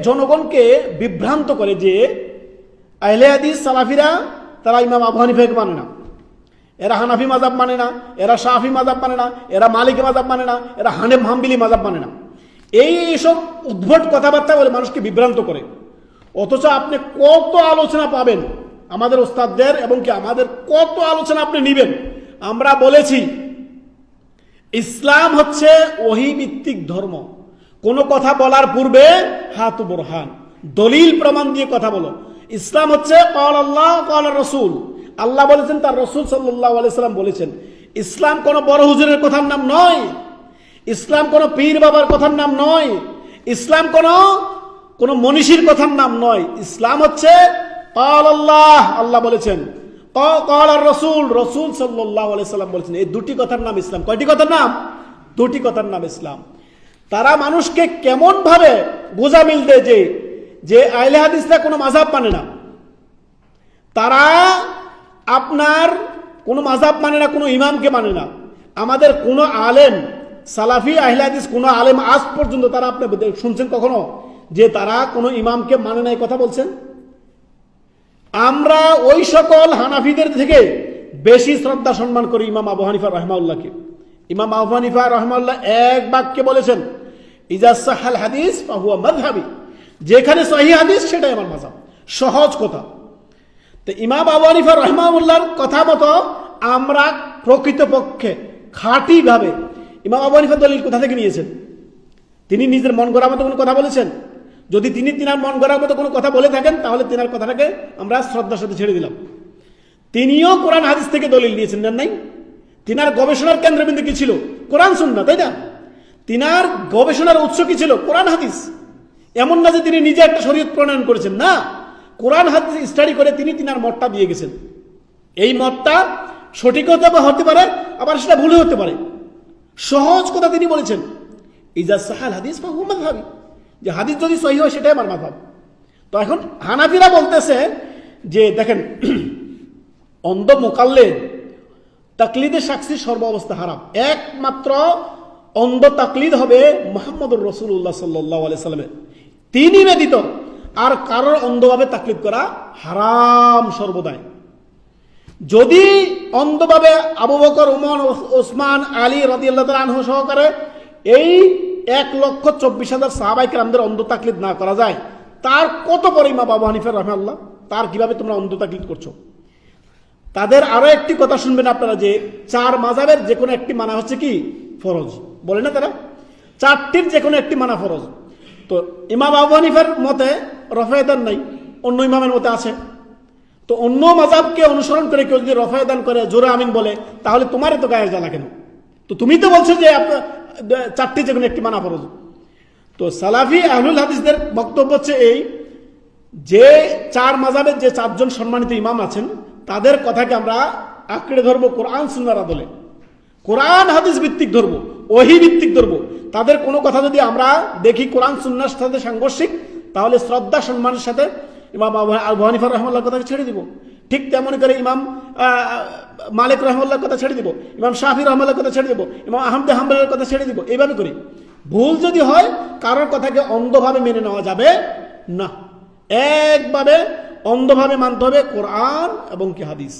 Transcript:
জনগণকে বিভ্রান্ত করে যে আহলে হাদিস সালাফিরা তারা ইমাম আবু হানিফাকে মানে না, এরা হানাফি মাযহাব মানে না, এরা শাফি মাযহাব মানে না, এরা মালিকি মাযহাব মানে না, এরা হাম্বলি মাযহাব মানে না। এইসব উদ্ভট কথাবার্তা বলে মানুষকে বিভ্রান্ত করে। অথচ আপনি কত আলোচনা পাবেন আমাদের ওস্তাদদের, এবং কি আমাদের কত আলোচনা আপনি নেবেন। আমরা বলেছি ইসলাম হচ্ছে ওহী ভিত্তিক ধর্ম। কোনো কথা বলার পূর্বে হাত বুরহান, দলিল প্রমাণ দিয়ে কথা বলো। ইসলাম হচ্ছে ক্বাল আল্লাহ ক্বাল রাসূল, আল্লাহ বলেছেন, তার রাসূল সাল্লাল্লাহু আলাইহি সাল্লাম বলেছেন। ইসলাম কোনো বড় হুজুরের কথার নাম নয়, ইসলাম কোনো পীর বাবার কথার নাম নয়, ইসলাম কোনো মনীষীর কথার নাম নয়। ইসলাম হচ্ছে ক্বাল আল্লাহ, আল্লাহ বলেছেন, ক্বাল আর রাসূল, রাসূল সাল্লাল্লাহু আলাইহি সাল্লাম বলেছেন। এই দুটি কথার নাম ইসলাম। কয়টি কথার নাম? দুটি কথার নাম ইসলাম। তারা মানুষকে কেমন ভাবে গোজামিল দেয় যে আহলে হাদিসরা কোনো মাযহাব মানে না, তারা আপনার কোনো মাযহাব মানে না, কোনো ইমামকে মানে না। আমাদের কোনো আলেম সালাফি আহলে হাদিস কোনো আলেম আজ পর্যন্ত তারা আপনি শুনছেন কখনো যে তারা কোনো ইমামকে মানে না এই কথা বলছেন? আমরা ওই সকল হানাফিদের থেকে বেশি শ্রদ্ধা সম্মান করি ইমাম আবু হানিফা রাহিমাহুল্লাহকে। ইমাম আবু হানিফা রাহিমাহুল্লাহ এক বাক্যে বলেছেন, ইজা সাহাল হাদিস ফাহুয়া মাযহাবি, যেখানে সহিহ হাদিস সেটাই আমার মাযহাব। সহজ কথা। তো ইমাম আবু হানিফা রাহিমাহুল্লাহর কথা মতো আমরা প্রকৃতপক্ষে খাঁটি ভাবে, ইমাম আবু হানিফা দলিল কোথা থেকে নিয়েছেন? তিনি নিজের মন গড়ার মতো কোনো কথা বলেছেন? যদি তিনি তিনার মন গড়ার মতো কোনো কথা বলে থাকেন তাহলে তিনার কথাটাকে আমরা শ্রদ্ধার সাথে ছেড়ে দিলাম। তিনিও কোরআন হাদিস থেকে দলিল নিয়েছেন না? নাই। তিনার গবেষণার কেন্দ্রবিন্দু কি ছিল? কোরআন সুন্নাহ, তাই না? তিনার গবেষণার উৎস কি ছিল? কোরআন হাদিস। এমন না যে তিনি নিজে একটা শরীয়ত প্রণয়ন করেছেন, না, কোরআন হাদিস স্টাডি করে তিনি তিনার মতটা দিয়ে গেছেন। এই মতটা সঠিক হতে পারে, আবার সেটা ভুল হতে পারে। সহজ কথা তিনি বলেছেন, ইজা সাহাল হাদিস ফাহুয়া মাযহাবি, যে হাদিস যদি সহিহ হয় সেটাই আমার মাযহাব। তো এখন হানাফিরা বলতেছে যে দেখেন, অন্ধ মুকাল্লিদ তাকলিদের সাক্ষী সর্ব অবস্থা হারাম। একমাত্র অন্ধ তাকলিদ হবে মুহাম্মদুর রাসূলুল্লাহ সাল্লাল্লাহু আলাইহি সাল্লামের, তিনি ব্যতীত আর কারোর অন্ধভাবে তাকলিদ করা হারাম সর্বদাই। যদি অন্ধভাবে আবু বকর, উমর, ওসমান, আলী রাদিয়াল্লাহু তাআলা আনহু সহকারে এই 1,24,000 সাহাবায়ে কেরামদের অন্ধ তাকলিদ না করা যায়, তার কত বড় ইমাম আবু হানিফা রাহিমাহুল্লাহ, তার কিভাবে তোমরা অন্ধ তাকলিদ করছো? তাদের আরো একটি কথা শুনবেন আপনারা, যে 4 মাযহাবের যে কোনো একটি মানা হচ্ছে কি ফরজ, বলে না তারা? 4টির যে কোনো একটি মানা ফরজ। তো ইমাম আবু হানিফার মতে রফায়দান নাই, অন্য ইমামের মতে আছে। তো অন্য মাযহাবকে অনুসরণ করে কেউ যদি রফায়দান করে, জোরে আমিন বলে, তাহলে তোমারই তো গায়ে জ্বালা কেন? তো তুমি তো বলছো যে 4টি যে কোনো একটি মানা ফরজ। তো সালাফি আহলুল হাদিসদের বক্তব্য হচ্ছে এই, যে 4 মাযহাবের যে 4 জন সম্মানিত ইমাম আছেন তাদের কথাকে আমরা আঁকড়ে ধরবো কোরআন সুন্নাহর আদলে, কোরআন হাদিস ভিত্তিক ধরবো, ওহী ভিত্তিক ধরবো। তাদের কোনো কথা যদি আমরা দেখি কোরআন সুন্নাহর সাথে সাংঘর্ষিক, তাহলে শ্রদ্ধা সম্মানের সাথে ইমাম আবু হানিফা রাহিমাহুল্লাহর কথাকে ছেড়ে দিব। ঠিক তেমন করে ইমাম মালিক রাহিমাহুল্লাহর কথা ছেড়ে দিব, ইমাম শাফি রাহিমাহুল্লাহর কথা ছেড়ে দিব, ইমাম আহমদ হাম্বলের কথা ছেড়ে দিব। এইভাবে করি। ভুল যদি হয়, কারোর কথাকে অন্ধভাবে মেনে নেওয়া যাবে না। একভাবে অন্ধভাবে মানতে হবে কোরআন এবং কি হাদিস।